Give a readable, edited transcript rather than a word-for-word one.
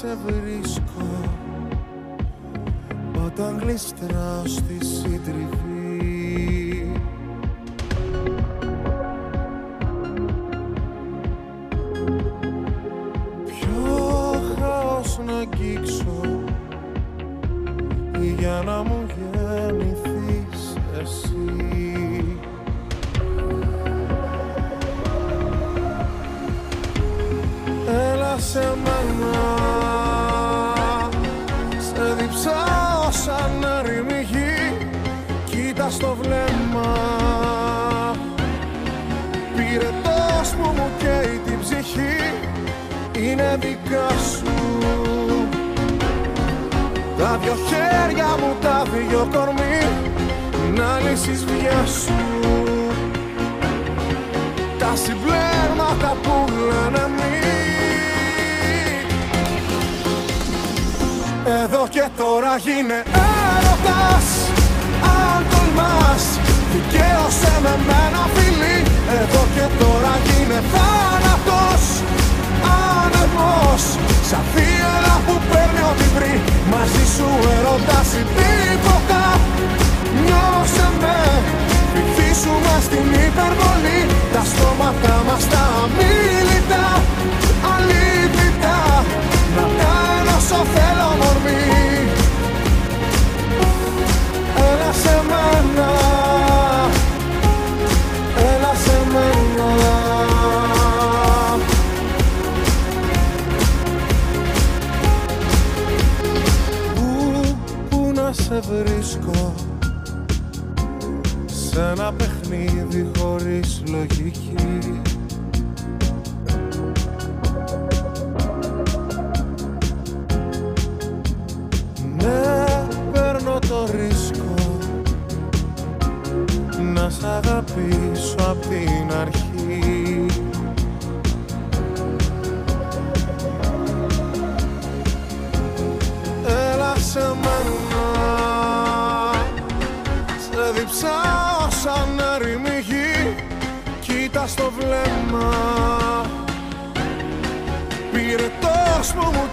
σε βρίσκω όταν γλιστράω στη συντριβή. Ποιο χάος να αγγίξω για να μου γεννηθείς εσύ. Έλα σε μένα, σε διψάω σαν έρημη γη. Κοίτα στο βλέμμα, πυρετός που μου καίει την ψυχή. Είναι δικά σου τα δυο χέρια μου, τα δυο κορμί, να λύσεις βιά σου τα συμπλέγματα που λένε μη. Εδώ και τώρα γίνε έρωτας, αν τολμάς, δικαίωσέ με ένα φιλί. Εδώ και τώρα γίνε θάνατος, άνεμος, σαν θύελα που παίρνει ό,τι βρει. Μαζί σου έρωτας ή τίποτα, νιώσε με, βυθίσουμε στην υπερβολή. Τα στόματα μας τα αμίλητα, αλήτητα, να τα ενώσω θέλω μορφή. Έλα σε μένα, έλα σε μένα. Πού να σε βρίσκω, σ' ένα παιχνίδι χωρίς λογική. Ναι, παίρνω το ρίσκο να σ' αγαπήσω απ' την αρχή. Έλα σε μένα, σε διψάω σαν έρημη γη. Κοίτα στο βλέμμα, πυρετός που μου